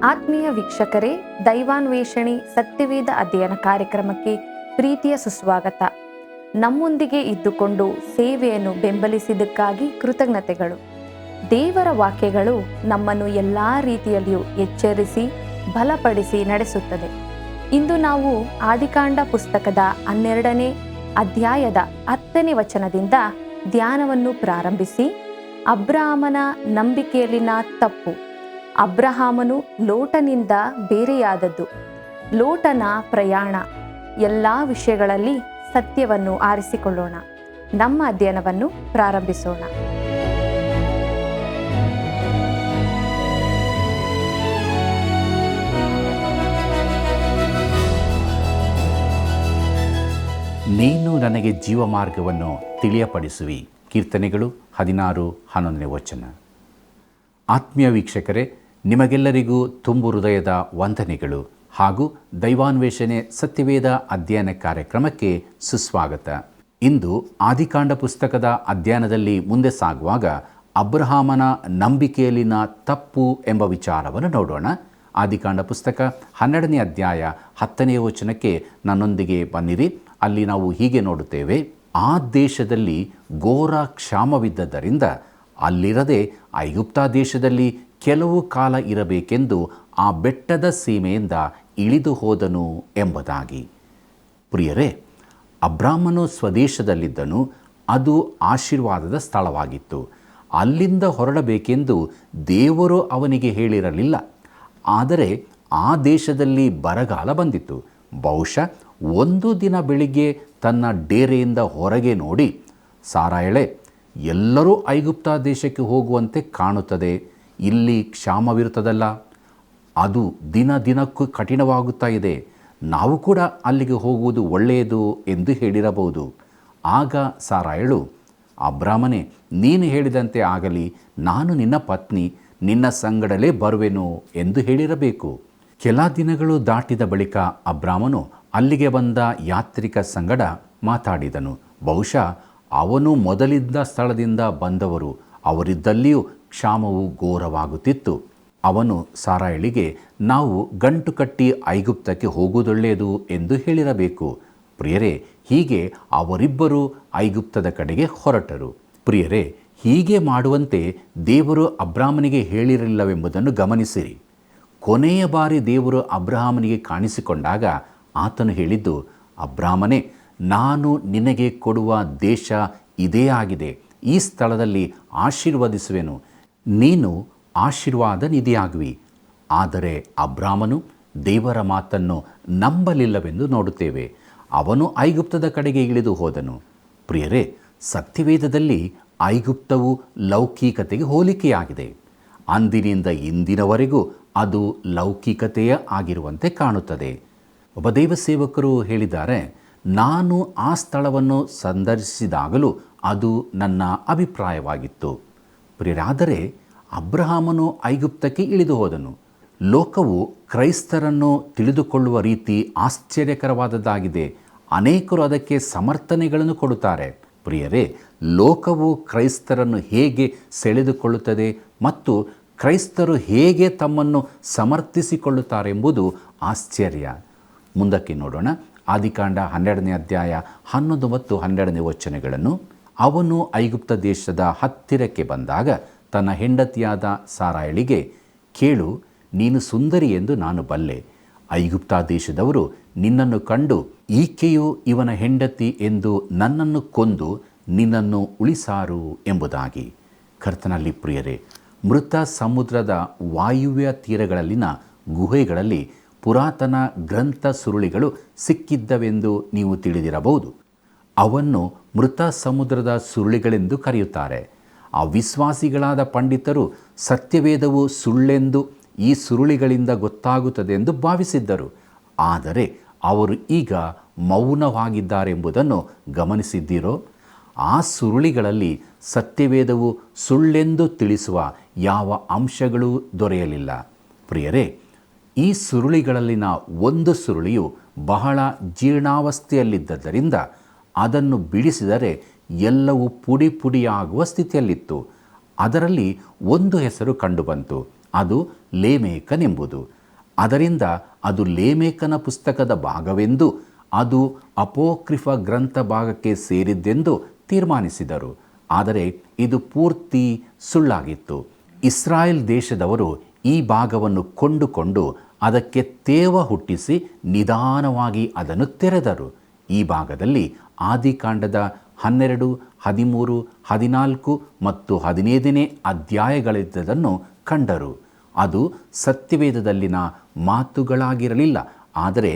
ಆತ್ಮೀಯ ವೀಕ್ಷಕರೇ, ದೈವಾನ್ವೇಷಣೆ ಸತ್ಯವೇದ ಅಧ್ಯಯನ ಕಾರ್ಯಕ್ರಮಕ್ಕೆ ಪ್ರೀತಿಯ ಸುಸ್ವಾಗತ. ನಮ್ಮೊಂದಿಗೆ ಇದ್ದುಕೊಂಡು ಸೇವೆಯನ್ನು ಬೆಂಬಲಿಸಿದ್ದಕ್ಕಾಗಿ ಕೃತಜ್ಞತೆಗಳು. ದೇವರ ವಾಕ್ಯಗಳು ನಮ್ಮನ್ನು ಎಲ್ಲ ರೀತಿಯಲ್ಲಿಯೂ ಎಚ್ಚರಿಸಿ ಬಲಪಡಿಸಿ ನಡೆಸುತ್ತದೆ. ಇಂದು ನಾವು ಆದಿಕಾಂಡ ಪುಸ್ತಕದ 12ನೇ ಅಧ್ಯಾಯದ 10ನೇ ವಚನದಿಂದ ಧ್ಯಾನವನ್ನು ಪ್ರಾರಂಭಿಸಿ, ಅಬ್ರಹಾಮನ ನಂಬಿಕೆಯಲ್ಲಿನ ತಪ್ಪು, ಅಬ್ರಹಾಮನು ಲೋಟನಿಂದ ಬೇರೆಯಾದದ್ದು, ಲೋಟನ ಪ್ರಯಾಣ, ಎಲ್ಲ ವಿಷಯಗಳಲ್ಲಿ ಸತ್ಯವನ್ನು ಆರಿಸಿಕೊಳ್ಳೋಣ. ನಮ್ಮ ಅಧ್ಯಯನವನ್ನು ಪ್ರಾರಂಭಿಸೋಣ. ನೀನು ನನಗೆ ಜೀವ ಮಾರ್ಗವನ್ನು ತಿಳಿಯಪಡಿಸುವಿ. ಕೀರ್ತನೆಗಳು 16:11 ವಚನ. ಆತ್ಮೀಯ ವೀಕ್ಷಕರೇ, ನಿಮಗೆಲ್ಲರಿಗೂ ತುಂಬು ಹೃದಯದ ವಂದನೆಗಳು ಹಾಗೂ ದೈವಾನ್ವೇಷಣೆ ಸತ್ಯವೇದ ಅಧ್ಯಯನ ಕಾರ್ಯಕ್ರಮಕ್ಕೆ ಸುಸ್ವಾಗತ. ಇಂದು ಆದಿಕಾಂಡ ಪುಸ್ತಕದ ಅಧ್ಯಯನದಲ್ಲಿ ಮುಂದೆ ಸಾಗುವಾಗ ಅಬ್ರಹಾಮನ ನಂಬಿಕೆಯಲ್ಲಿನ ತಪ್ಪು ಎಂಬ ವಿಚಾರವನ್ನು ನೋಡೋಣ. ಆದಿಕಾಂಡ ಪುಸ್ತಕ 12ನೇ ಅಧ್ಯಾಯ 10ನೇ ವಚನಕ್ಕೆ ನನ್ನೊಂದಿಗೆ ಬನ್ನಿರಿ. ಅಲ್ಲಿ ನಾವು ಹೀಗೆ ನೋಡುತ್ತೇವೆ, ಆ ದೇಶದಲ್ಲಿ ಘೋರ ಕ್ಷಾಮವಿದ್ದರಿಂದ ಅಲ್ಲಿರದೆ ಐಗುಪ್ತ ದೇಶದಲ್ಲಿ ಕೆಲವು ಕಾಲ ಇರಬೇಕೆಂದು ಆ ಬೆಟ್ಟದ ಸೀಮೆಯಿಂದ ಇಳಿದು ಹೋದನು ಎಂಬುದಾಗಿ. ಪ್ರಿಯರೇ, ಅಬ್ರಾಮನು ಸ್ವದೇಶದಲ್ಲಿದ್ದನು. ಅದು ಆಶೀರ್ವಾದದ ಸ್ಥಳವಾಗಿತ್ತು. ಅಲ್ಲಿಂದ ಹೊರಡಬೇಕೆಂದು ದೇವರು ಅವನಿಗೆ ಹೇಳಿರಲಿಲ್ಲ. ಆದರೆ ಆ ದೇಶದಲ್ಲಿ ಬರಗಾಲ ಬಂದಿತ್ತು. ಬಹುಶಃ ಒಂದು ದಿನ ಬೆಳಿಗ್ಗೆ ತನ್ನ ಡೇರೆಯಿಂದ ಹೊರಗೆ ನೋಡಿ, ಸಾರಾಯಳೆ, ಎಲ್ಲರೂ ಐಗುಪ್ತ ದೇಶಕ್ಕೆ ಹೋಗುವಂತೆ ಕಾಣುತ್ತದೆ, ಇಲ್ಲಿ ಕ್ಷಾಮವಿರುತ್ತದಲ್ಲ, ಅದು ದಿನ ದಿನಕ್ಕೂ ಕಠಿಣವಾಗುತ್ತಾ ಇದೆ, ನಾವು ಕೂಡ ಅಲ್ಲಿಗೆ ಹೋಗುವುದು ಒಳ್ಳೆಯದು ಎಂದು ಹೇಳಿರಬಹುದು. ಆಗ ಸಾರಾಯಳು, ಅಬ್ರಾಮನೇ, ನೀನು ಹೇಳಿದಂತೆ ಆಗಲಿ, ನಾನು ನಿನ್ನ ಪತ್ನಿ, ನಿನ್ನ ಸಂಗಡಲೇ ಬರುವೆನು ಎಂದು ಹೇಳಿರಬೇಕು. ಕೆಲ ದಿನಗಳು ದಾಟಿದ ಬಳಿಕ ಅಬ್ರಾಮನು ಅಲ್ಲಿಗೆ ಬಂದ ಯಾತ್ರಿಕ ಸಂಗಡ ಮಾತಾಡಿದನು. ಬಹುಶಃ ಅವನು ಮೊದಲಿದ್ದ ಸ್ಥಳದಿಂದ ಬಂದವರು. ಅವರಿದ್ದಲ್ಲಿಯೂ ಕ್ಷಾಮವು ಘೋರವಾಗುತ್ತಿತ್ತು. ಅವನು ಸಾರಾಯಳಿಗೆ, ನಾವು ಗಂಟು ಕಟ್ಟಿ ಐಗುಪ್ತಕ್ಕೆ ಹೋಗುವುದೊಳ್ಳೆಯದು ಎಂದು ಹೇಳಿರಬೇಕು. ಪ್ರಿಯರೇ, ಹೀಗೆ ಅವರಿಬ್ಬರು ಐಗುಪ್ತದ ಕಡೆಗೆ ಹೊರಟರು. ಪ್ರಿಯರೇ, ಹೀಗೆ ಮಾಡುವಂತೆ ದೇವರು ಅಬ್ರಾಮನಿಗೆ ಹೇಳಿರಲಿಲ್ಲವೆಂಬುದನ್ನು ಗಮನಿಸಿರಿ. ಕೊನೆಯ ಬಾರಿ ದೇವರು ಅಬ್ರಹಾಮನಿಗೆ ಕಾಣಿಸಿಕೊಂಡಾಗ ಆತನು ಹೇಳಿದ್ದು, ಅಬ್ರಾಮನೇ, ನಾನು ನಿನಗೆ ಕೊಡುವ ದೇಶ ಇದೇ ಆಗಿದೆ, ಈ ಸ್ಥಳದಲ್ಲಿ ಆಶೀರ್ವದಿಸುವೆನು, ನೀನು ಆಶೀರ್ವಾದ ನಿಧಿಯಾಗುವಿ. ಆದರೆ ಅಬ್ರಾಮನು ದೇವರ ಮಾತನ್ನು ನಂಬಲಿಲ್ಲವೆಂದು ನೋಡುತ್ತೇವೆ. ಅವನು ಐಗುಪ್ತದ ಕಡೆಗೆ ಇಳಿದು ಹೋದನು. ಪ್ರಿಯರೇ, ಸತ್ಯವೇದದಲ್ಲಿ ಐಗುಪ್ತವು ಲೌಕಿಕತೆಗೆ ಹೋಲಿಕೆಯಾಗಿದೆ. ಅಂದಿನಿಂದ ಇಂದಿನವರೆಗೂ ಅದು ಲೌಕಿಕತೆಯ ಆಗಿರುವಂತೆ ಕಾಣುತ್ತದೆ. ಒಬ್ಬ ದೈವ ಸೇವಕರು ಹೇಳಿದ್ದಾರೆ, ನಾನು ಆ ಸ್ಥಳವನ್ನು ಸಂದರ್ಶಿಸಿದಾಗಲೂ ಅದು ನನ್ನ ಅಭಿಪ್ರಾಯವಾಗಿತ್ತು. ಪ್ರಿಯರಾದರೆ ಅಬ್ರಹಾಮನು ಐಗುಪ್ತಕ್ಕೆ ಇಳಿದು ಹೋದನು. ಲೋಕವು ಕ್ರೈಸ್ತರನ್ನು ತಿಳಿದುಕೊಳ್ಳುವ ರೀತಿ ಆಶ್ಚರ್ಯಕರವಾದದ್ದಾಗಿದೆ. ಅನೇಕರು ಅದಕ್ಕೆ ಸಮರ್ಥನೆಗಳನ್ನು ಕೊಡುತ್ತಾರೆ. ಪ್ರಿಯರೇ, ಲೋಕವು ಕ್ರೈಸ್ತರನ್ನು ಹೇಗೆ ಸೆಳೆದುಕೊಳ್ಳುತ್ತದೆ ಮತ್ತು ಕ್ರೈಸ್ತರು ಹೇಗೆ ತಮ್ಮನ್ನು ಸಮರ್ಥಿಸಿಕೊಳ್ಳುತ್ತಾರೆಂಬುದು ಆಶ್ಚರ್ಯ. ಮುಂದಕ್ಕೆ ನೋಡೋಣ. ಆದಿಕಾಂಡ 12ನೇ ಅಧ್ಯಾಯ 11 ಮತ್ತು 12ನೇ ವಚನಗಳನ್ನು. ಅವನು ಐಗುಪ್ತ ದೇಶದ ಹತ್ತಿರಕ್ಕೆ ಬಂದಾಗ ತನ್ನ ಹೆಂಡತಿಯಾದ ಸಾರಾಯಳಿಗೆ, ಕೇಳು, ನೀನು ಸುಂದರಿ ಎಂದು ನಾನು ಬಲ್ಲೆ. ಐಗುಪ್ತ ದೇಶದವರು ನಿನ್ನನ್ನು ಕಂಡು ಈಕೆಯು ಇವನ ಹೆಂಡತಿ ಎಂದು ನನ್ನನ್ನು ಕೊಂದು ನಿನ್ನನ್ನು ಉಳಿಸಾರು ಎಂಬುದಾಗಿ. ಕರ್ತನಲ್ಲಿ ಪ್ರಿಯರೇ, ಮೃತ ಸಮುದ್ರದ ವಾಯುವ್ಯ ತೀರಗಳಲ್ಲಿನ ಗುಹೆಗಳಲ್ಲಿ ಪುರಾತನ ಗ್ರಂಥ ಸುರುಳಿಗಳು ಸಿಕ್ಕಿದ್ದವೆಂದು ನೀವು ತಿಳಿದಿರಬಹುದು. ಅವನ್ನು ಮೃತ ಸಮುದ್ರದ ಸುರುಳಿಗಳೆಂದು ಕರೆಯುತ್ತಾರೆ. ಅವಿಶ್ವಾಸಿಗಳಾದ ಪಂಡಿತರು ಸತ್ಯವೇದವು ಸುಳ್ಳೆಂದು ಈ ಸುರುಳಿಗಳಿಂದ ಗೊತ್ತಾಗುತ್ತದೆ ಎಂದು ಭಾವಿಸಿದ್ದರು. ಆದರೆ ಅವರು ಈಗ ಮೌನವಾಗಿದ್ದಾರೆಂಬುದನ್ನು ಗಮನಿಸಿದ್ದೀರೋ? ಆ ಸುರುಳಿಗಳಲ್ಲಿ ಸತ್ಯವೇದವು ಸುಳ್ಳೆಂದು ತಿಳಿಸುವ ಯಾವ ಅಂಶಗಳೂ ದೊರೆಯಲಿಲ್ಲ. ಪ್ರಿಯರೇ, ಈ ಸುರುಳಿಗಳಲ್ಲಿನ ಒಂದು ಸುರುಳಿಯು ಬಹಳ ಜೀರ್ಣಾವಸ್ಥೆಯಲ್ಲಿದ್ದರಿಂದ ಅದನ್ನು ಬಿಡಿಸಿದರೆ ಎಲ್ಲವೂ ಪುಡಿ ಪುಡಿಯಾಗುವ ಸ್ಥಿತಿಯಲ್ಲಿತ್ತು. ಅದರಲ್ಲಿ ಒಂದು ಹೆಸರು ಕಂಡುಬಂತು. ಅದು ಲೇಮೇಕನೆಂಬುದು. ಅದರಿಂದ ಅದು ಲೇಮೇಕನ ಪುಸ್ತಕದ ಭಾಗವೆಂದು, ಅದು ಅಪೋಕ್ರಿಫ ಗ್ರಂಥ ಭಾಗಕ್ಕೆ ಸೇರಿದ್ದೆಂದು ತೀರ್ಮಾನಿಸಿದರು. ಆದರೆ ಇದು ಪೂರ್ತಿ ಸುಳ್ಳಾಗಿತ್ತು. ಇಸ್ರಾಯೇಲ್ ದೇಶದವರು ಈ ಭಾಗವನ್ನು ಕೊಂಡುಕೊಂಡು ಅದಕ್ಕೆ ತೇವ ಹುಟ್ಟಿಸಿ ನಿಧಾನವಾಗಿ ಅದನ್ನು ತೆರೆದರು. ಈ ಭಾಗದಲ್ಲಿ ಆದಿಕಾಂಡದ 12, 13, 14 ಮತ್ತು 15ನೇ ಅಧ್ಯಾಯಗಳಿದ್ದದನ್ನು ಕಂಡರು. ಅದು ಸತ್ಯವೇದದಲ್ಲಿನ ಮಾತುಗಳಾಗಿರಲಿಲ್ಲ, ಆದರೆ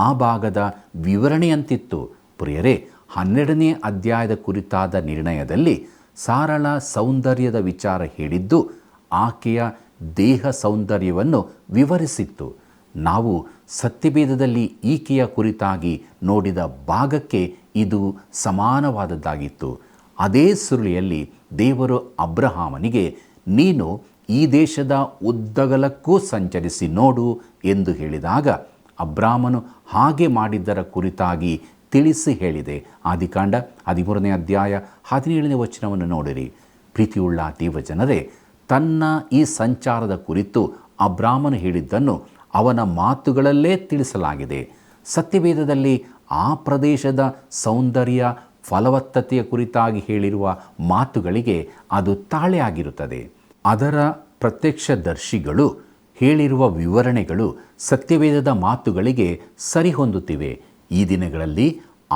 ಆ ಭಾಗದ ವಿವರಣೆಯಂತಿತ್ತು. ಪ್ರಿಯರೇ, 12ನೇ ಅಧ್ಯಾಯದ ಕುರಿತಾದ ನಿರ್ಣಯದಲ್ಲಿ ಸಾರಳ ಸೌಂದರ್ಯದ ವಿಚಾರ ಹೇಳಿದ್ದು ಆಕೆಯ ದೇಹ ಸೌಂದರ್ಯವನ್ನು ವಿವರಿಸಿತ್ತು. ನಾವು ಸತ್ಯವೇದದಲ್ಲಿ ಈಕೆಯ ಕುರಿತಾಗಿ ನೋಡಿದ ಭಾಗಕ್ಕೆ ಇದು ಸಮಾನವಾದದ್ದಾಗಿತ್ತು. ಅದೇ ಸುರುಳಿಯಲ್ಲಿ ದೇವರು ಅಬ್ರಹಾಮನಿಗೆ, ನೀನು ಈ ದೇಶದ ಉದ್ದಗಲಕ್ಕೂ ಸಂಚರಿಸಿ ನೋಡು ಎಂದು ಹೇಳಿದಾಗ ಅಬ್ರಾಮನು ಹಾಗೆ ಮಾಡಿದ್ದರ ಕುರಿತಾಗಿ ತಿಳಿಸಿ ಹೇಳಿದೆ. ಆದಿಕಾಂಡ 13ನೇ ಅಧ್ಯಾಯ 17ನೇ ವಚನವನ್ನು ನೋಡಿರಿ. ಪ್ರೀತಿಯುಳ್ಳ ದೇವಜನರೇ, ತನ್ನ ಈ ಸಂಚಾರದ ಕುರಿತು ಅಬ್ರಾಮನು ಹೇಳಿದ್ದನ್ನು ಅವನ ಮಾತುಗಳಲ್ಲೇ ತಿಳಿಸಲಾಗಿದೆ. ಸತ್ಯವೇದದಲ್ಲಿ ಆ ಪ್ರದೇಶದ ಸೌಂದರ್ಯ ಫಲವತ್ತತೆಯ ಕುರಿತಾಗಿ ಹೇಳಿರುವ ಮಾತುಗಳಿಗೆ ಅದು ತಾಳೆಯಾಗಿರುತ್ತದೆ. ಅದರ ಪ್ರತ್ಯಕ್ಷದರ್ಶಿಗಳು ಹೇಳಿರುವ ವಿವರಣೆಗಳು ಸತ್ಯವೇದದ ಮಾತುಗಳಿಗೆ ಸರಿಹೊಂದುತ್ತಿವೆ. ಈ ದಿನಗಳಲ್ಲಿ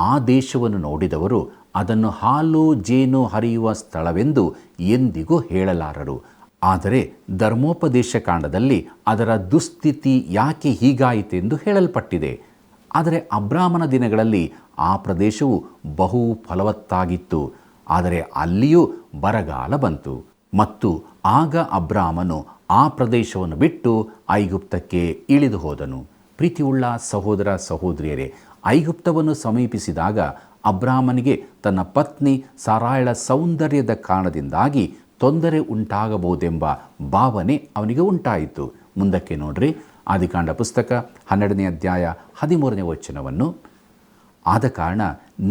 ಆ ದೇಶವನ್ನು ನೋಡಿದವರು ಅದನ್ನು ಹಾಲು ಜೇನು ಹರಿಯುವ ಸ್ಥಳವೆಂದು ಎಂದಿಗೂ ಹೇಳಲಾರರು. ಆದರೆ ಧರ್ಮೋಪದೇಶ ಕಾಂಡದಲ್ಲಿ ಅದರ ದುಸ್ಥಿತಿ ಯಾಕೆ ಹೀಗಾಯಿತೆಂದು ಹೇಳಲ್ಪಟ್ಟಿದೆ. ಆದರೆ ಅಬ್ರಾಮನ ದಿನಗಳಲ್ಲಿ ಆ ಪ್ರದೇಶವು ಬಹು ಫಲವತ್ತಾಗಿತ್ತು. ಆದರೆ ಅಲ್ಲಿಯೂ ಬರಗಾಲ ಬಂತು ಮತ್ತು ಆಗ ಅಬ್ರಾಮನು ಆ ಪ್ರದೇಶವನ್ನು ಬಿಟ್ಟು ಐಗುಪ್ತಕ್ಕೆ ಇಳಿದು ಹೋದನು. ಪ್ರೀತಿಯುಳ್ಳ ಸಹೋದರ ಸಹೋದರಿಯರೇ, ಐಗುಪ್ತವನ್ನು ಸಮೀಪಿಸಿದಾಗ ಅಬ್ರಾಮನಿಗೆ ತನ್ನ ಪತ್ನಿ ಸಾರಾಯಳ ಸೌಂದರ್ಯದ ಕಾರಣದಿಂದಾಗಿ ತೊಂದರೆ ಉಂಟಾಗಬಹುದೆಂಬ ಭಾವನೆ ಅವನಿಗೆ ಉಂಟಾಯಿತು. ಮುಂದಕ್ಕೆ ನೋಡ್ರಿ, ಆದಿಕಾಂಡ ಪುಸ್ತಕ 12ನೇ ಅಧ್ಯಾಯ 13ನೇ ವಚನವನ್ನು. ಆದ ಕಾರಣ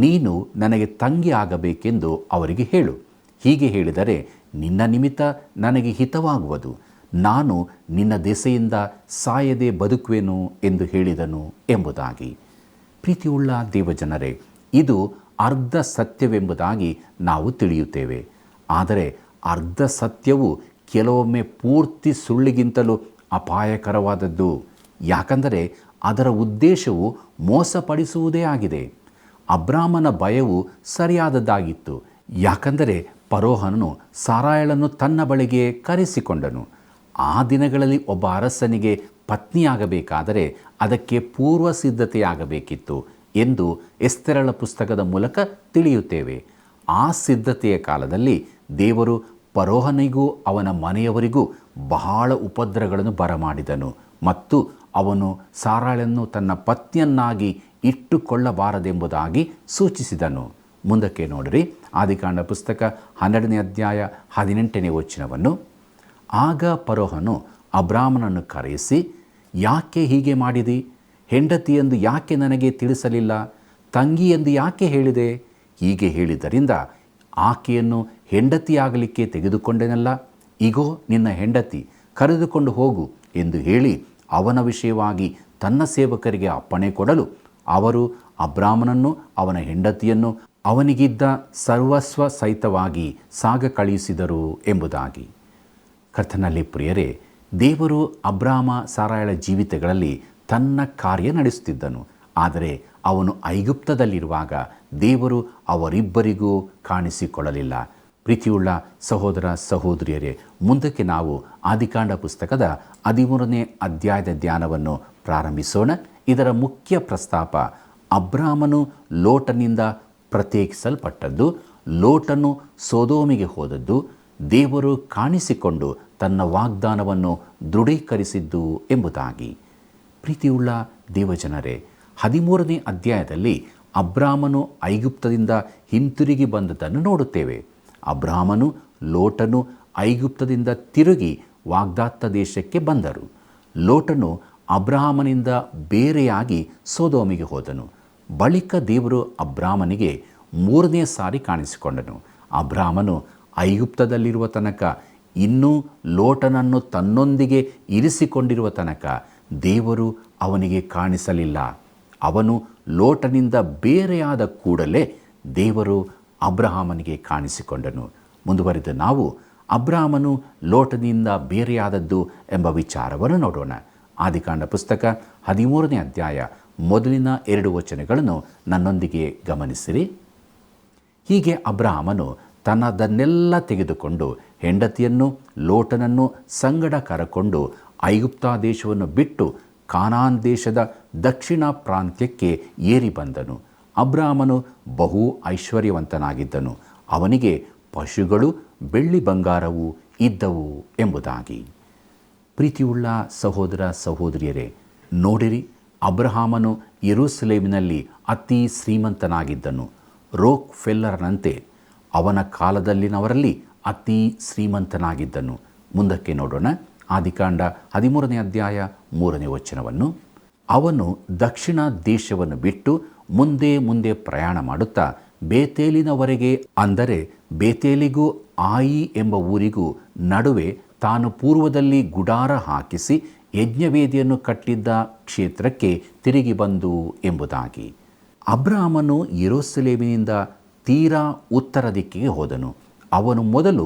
ನೀನು ನನಗೆ ತಂಗಿ ಆಗಬೇಕೆಂದು ಅವರಿಗೆ ಹೇಳು. ಹೀಗೆ ಹೇಳಿದರೆ ನಿನ್ನ ನಿಮಿತ್ತ ನನಗೆ ಹಿತವಾಗುವುದು. ನಾನು ನಿನ್ನ ದೆಸೆಯಿಂದ ಸಾಯದೆ ಬದುಕುವೆನು ಎಂದು ಹೇಳಿದನು ಎಂಬುದಾಗಿ. ಪ್ರೀತಿಯುಳ್ಳ ದೇವಜನರೇ, ಇದು ಅರ್ಧ ಸತ್ಯವೆಂಬುದಾಗಿ ನಾವು ತಿಳಿಯುತ್ತೇವೆ. ಆದರೆ ಅರ್ಧ ಸತ್ಯವು ಕೆಲವೊಮ್ಮೆ ಪೂರ್ತಿ ಸುಳ್ಳಿಗಿಂತಲೂ ಅಪಾಯಕರವಾದದ್ದು. ಯಾಕಂದರೆ ಅದರ ಉದ್ದೇಶವು ಮೋಸಪಡಿಸುವುದೇ ಆಗಿದೆ. ಅಬ್ರಾಮನ ಭಯವು ಸರಿಯಾದದ್ದಾಗಿತ್ತು. ಯಾಕಂದರೆ ಫರೋಹನು ಸಾರಾಯಳನ್ನು ತನ್ನ ಬಳಿಗೆ ಕರೆಸಿಕೊಂಡನು. ಆ ದಿನಗಳಲ್ಲಿ ಒಬ್ಬ ಅರಸನಿಗೆ ಪತ್ನಿಯಾಗಬೇಕಾದರೆ ಅದಕ್ಕೆ ಪೂರ್ವ ಸಿದ್ಧತೆಯಾಗಬೇಕಿತ್ತು ಎಂದು ಎಸ್ತೇರಳ ಪುಸ್ತಕದ ಮೂಲಕ ತಿಳಿಯುತ್ತೇವೆ. ಆ ಸಿದ್ಧತೆಯ ಕಾಲದಲ್ಲಿ ದೇವರು ಫರೋಹನಿಗೂ ಅವನ ಮನೆಯವರಿಗೂ ಬಹಳ ಉಪದ್ರವಗಳನ್ನು ಬರಮಾಡಿದನು ಮತ್ತು ಅವನು ಸಾರಾಳನ್ನು ತನ್ನ ಪತ್ನಿಯನ್ನಾಗಿ ಇಟ್ಟುಕೊಳ್ಳಬಾರದೆಂಬುದಾಗಿ ಸೂಚಿಸಿದನು. ಮುಂದಕ್ಕೆ ನೋಡಿರಿ, ಆದಿಕಾಂಡ ಪುಸ್ತಕ 12ನೇ ಅಧ್ಯಾಯ 18ನೇ ವಚನವನ್ನು. ಆಗ ಫರೋಹನು ಅಬ್ರಾಮನನ್ನು ಕರೆಯಿಸಿ, ಯಾಕೆ ಹೀಗೆ ಮಾಡಿದಿ? ಹೆಂಡತಿ ಎಂದು ಯಾಕೆ ನನಗೆ ತಿಳಿಸಲಿಲ್ಲ? ತಂಗಿ ಎಂದು ಯಾಕೆ ಹೇಳಿದೆ? ಹೀಗೆ ಹೇಳಿದ್ದರಿಂದ ಆಕೆಯನ್ನು ಹೆಂಡತಿಯಾಗಲಿಕ್ಕೆ ತೆಗೆದುಕೊಂಡೆನಲ್ಲ. ಇಗೋ ನಿನ್ನ ಹೆಂಡತಿ, ಕರೆದುಕೊಂಡು ಹೋಗು ಎಂದು ಹೇಳಿ ಅವನ ವಿಷಯವಾಗಿ ತನ್ನ ಸೇವಕರಿಗೆ ಅಪ್ಪಣೆ ಕೊಡಲು ಅವರು ಅಬ್ರಾಮನನ್ನು ಅವನ ಹೆಂಡತಿಯನ್ನು ಅವನಿಗಿದ್ದ ಸರ್ವಸ್ವ ಸಹಿತವಾಗಿ ಸಾಗ ಕಳುಹಿಸಿದರು ಎಂಬುದಾಗಿ. ಕರ್ತನಲ್ಲಿ ಪ್ರಿಯರೇ, ದೇವರು ಅಬ್ರಾಮ ಸಾರಾಯಳ ಜೀವಿತಗಳಲ್ಲಿ ತನ್ನ ಕಾರ್ಯ ನಡೆಸುತ್ತಿದ್ದನು. ಆದರೆ ಅವನು ಐಗುಪ್ತದಲ್ಲಿರುವಾಗ ದೇವರು ಅವರಿಬ್ಬರಿಗೂ ಕಾಣಿಸಿಕೊಳ್ಳಲಿಲ್ಲ. ಪ್ರೀತಿಯುಳ್ಳ ಸಹೋದರ ಸಹೋದರಿಯರೇ, ಮುಂದಕ್ಕೆ ನಾವು ಆದಿಕಾಂಡ ಪುಸ್ತಕದ 13ನೇ ಅಧ್ಯಾಯದ ಧ್ಯಾನವನ್ನು ಪ್ರಾರಂಭಿಸೋಣ. ಇದರ ಮುಖ್ಯ ಪ್ರಸ್ತಾಪ ಅಬ್ರಾಮನು ಲೋಟನಿಂದ ಪ್ರತ್ಯೇಕಿಸಲ್ಪಟ್ಟದ್ದು, ಲೋಟನು ಸೊದೋಮಿಗೆ ಹೋದದ್ದು, ದೇವರು ಕಾಣಿಸಿಕೊಂಡು ತನ್ನ ವಾಗ್ದಾನವನ್ನು ದೃಢೀಕರಿಸಿದ್ದು ಎಂಬುದಾಗಿ. ಪ್ರೀತಿಯುಳ್ಳ ದೇವಜನರೇ, 13ನೇ ಅಧ್ಯಾಯದಲ್ಲಿ ಅಬ್ರಾಮನು ಐಗುಪ್ತದಿಂದ ಹಿಂತಿರುಗಿ ಬಂದದ್ದನ್ನು ನೋಡುತ್ತೇವೆ. ಅಬ್ರಾಮನು ಲೋಟನು ಐಗುಪ್ತದಿಂದ ತಿರುಗಿ ವಾಗ್ದಾತ್ತ ದೇಶಕ್ಕೆ ಬಂದರು. ಲೋಟನು ಅಬ್ರಾಮನಿಂದ ಬೇರೆಯಾಗಿ ಸೊದೋಮಿಗೆ ಹೋದನು. ಬಳಿಕ ದೇವರು ಅಬ್ರಾಮನಿಗೆ 3ನೇ ಸಾರಿ ಕಾಣಿಸಿಕೊಂಡನು. ಅಬ್ರಾಮನು ಐಗುಪ್ತದಲ್ಲಿರುವ ತನಕ ಇನ್ನೂ ಲೋಟನನ್ನು ತನ್ನೊಂದಿಗೆ ಇರಿಸಿಕೊಂಡಿರುವ ತನಕ ದೇವರು ಅವನಿಗೆ ಕಾಣಿಸಲಿಲ್ಲ. ಅವನು ಲೋಟನಿಂದ ಬೇರೆಯಾದ ಕೂಡಲೇ ದೇವರು ಅಬ್ರಹಾಮನಿಗೆ ಕಾಣಿಸಿಕೊಂಡನು. ಮುಂದುವರೆದು ನಾವು ಅಬ್ರಹಾಮನು ಲೋಟನಿಂದ ಬೇರೆಯಾದದ್ದು ಎಂಬ ವಿಚಾರವನ್ನು ನೋಡೋಣ. ಆದಿಕಾಂಡ ಪುಸ್ತಕ 13ನೇ ಅಧ್ಯಾಯ ಮೊದಲಿನ 2 ವಚನಗಳನ್ನು ನನ್ನೊಂದಿಗೆ ಗಮನಿಸಿರಿ. ಹೀಗೆ ಅಬ್ರಹಾಮನು ತನ್ನದನ್ನೆಲ್ಲ ತೆಗೆದುಕೊಂಡು ಹೆಂಡತಿಯನ್ನು ಲೋಟನನ್ನು ಸಂಗಡ ಕರಕೊಂಡು ಐಗುಪ್ತ ದೇಶವನ್ನು ಬಿಟ್ಟು ಕಾನಾನ್ ದೇಶದ ದಕ್ಷಿಣ ಪ್ರಾಂತ್ಯಕ್ಕೆ ಏರಿ ಬಂದನು. ಅಬ್ರಹಾಮನು ಬಹು ಐಶ್ವರ್ಯವಂತನಾಗಿದ್ದನು. ಅವನಿಗೆ ಪಶುಗಳು ಬೆಳ್ಳಿ ಬಂಗಾರವು ಇದ್ದವು ಎಂಬುದಾಗಿ. ಪ್ರೀತಿಯುಳ್ಳ ಸಹೋದರ ಸಹೋದರಿಯರೇ, ನೋಡಿರಿ, ಅಬ್ರಹಾಮನು ಯೆರೂಸಲೇಮಿನಲ್ಲಿ ಅತಿ ಶ್ರೀಮಂತನಾಗಿದ್ದನು. ರೋಕ್ ಫೆಲ್ಲರ್ನಂತೆ ಅವನ ಕಾಲದಲ್ಲಿನವರಲ್ಲಿ ಅತಿ ಶ್ರೀಮಂತನಾಗಿದ್ದನು. ಮುಂದಕ್ಕೆ ನೋಡೋಣ. ಆದಿಕಾಂಡ 13ನೇ ಅಧ್ಯಾಯ 3ನೇ ವಚನವನ್ನು. ಅವನು ದಕ್ಷಿಣ ದೇಶವನ್ನು ಬಿಟ್ಟು ಮುಂದೆ ಮುಂದೆ ಪ್ರಯಾಣ ಮಾಡುತ್ತಾ ಬೇತೇಲಿನವರೆಗೆ, ಅಂದರೆ ಬೇತೇಲಿಗೂ ಆಯಿ ಎಂಬ ಊರಿಗೂ ನಡುವೆ ತಾನು ಪೂರ್ವದಲ್ಲಿ ಗುಡಾರ ಹಾಕಿಸಿ ಯಜ್ಞವೇದಿಯನ್ನು ಕಟ್ಟಿದ್ದ ಕ್ಷೇತ್ರಕ್ಕೆ ತಿರುಗಿ ಬಂದು ಎಂಬುದಾಗಿ. ಅಬ್ರಹಾಮನು ಯೆರೂಸಲೇಮಿನಿಂದ ತೀರಾ ಉತ್ತರ ದಿಕ್ಕಿಗೆ ಹೋದನು. ಅವನು ಮೊದಲು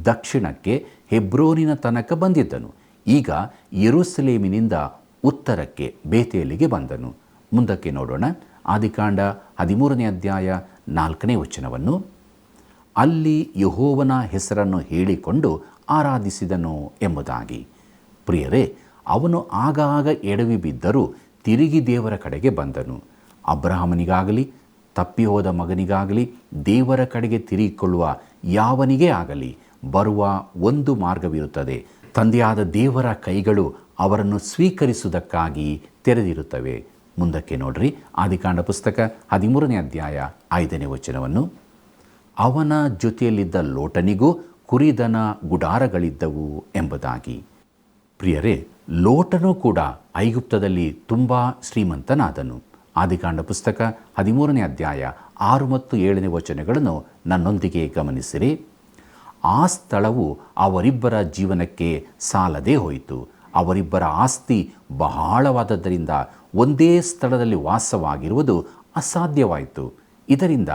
ದಕ್ಷಿಣಕ್ಕೆ ಹೆಬ್ರೋನಿನ ತನಕ ಬಂದಿದ್ದನು. ಈಗ ಯೆರೂಸಲೇಮಿನಿಂದ ಉತ್ತರಕ್ಕೆ ಬೇತೇಲಿಗೆ ಬಂದನು. ಮುಂದಕ್ಕೆ ನೋಡೋಣ. ಆದಿಕಾಂಡ 13ನೇ ಅಧ್ಯಾಯ 4ನೇ ವಚನವನ್ನು. ಅಲ್ಲಿ ಯೆಹೋವನ ಹೆಸರನ್ನು ಹೇಳಿಕೊಂಡು ಆರಾಧಿಸಿದನು ಎಂಬುದಾಗಿ. ಪ್ರಿಯರೇ, ಅವನು ಆಗಾಗ ಎಡವಿ ಬಿದ್ದರೂ ತಿರುಗಿ ದೇವರ ಕಡೆಗೆ ಬಂದನು. ಅಬ್ರಹಾಮನಿಗಾಗಲಿ ತಪ್ಪಿ ಹೋದ ಮಗನಿಗಾಗಲಿ ದೇವರ ಕಡೆಗೆ ತಿರುಗಿಕೊಳ್ಳುವ ಯಾವನಿಗೇ ಆಗಲಿ ಬರುವ ಒಂದು ಮಾರ್ಗವಿರುತ್ತದೆ. ತಂದೆಯಾದ ದೇವರ ಕೈಗಳು ಅವರನ್ನು ಸ್ವೀಕರಿಸುವುದಕ್ಕಾಗಿ ತೆರೆದಿರುತ್ತವೆ. ಮುಂದಕ್ಕೆ ನೋಡ್ರಿ. ಆದಿಕಾಂಡ ಪುಸ್ತಕ 13ನೇ ಅಧ್ಯಾಯ 5ನೇ ವಚನವನ್ನು. ಅವನ ಜೊತೆಯಲ್ಲಿದ್ದ ಲೋಟನಿಗೂ ಕುರಿದನ ಗುಡಾರಗಳಿದ್ದವು ಎಂಬುದಾಗಿ. ಪ್ರಿಯರೇ, ಲೋಟನೂ ಕೂಡ ಐಗುಪ್ತದಲ್ಲಿ ತುಂಬ ಶ್ರೀಮಂತನಾದನು. ಆದಿಕಾಂಡ ಪುಸ್ತಕ 13ನೇ ಅಧ್ಯಾಯ 6 ಮತ್ತು 7ನೇ ವಚನಗಳನ್ನು ನನ್ನೊಂದಿಗೆ ಗಮನಿಸಿರಿ. ಆ ಸ್ಥಳವು ಅವರಿಬ್ಬರ ಜೀವನಕ್ಕೆ ಸಾಲದೇ ಹೋಯಿತು. ಅವರಿಬ್ಬರ ಆಸ್ತಿ ಬಹಳವಾದದ್ದರಿಂದ ಒಂದೇ ಸ್ಥಳದಲ್ಲಿ ವಾಸವಾಗಿರುವುದು ಅಸಾಧ್ಯವಾಯಿತು. ಇದರಿಂದ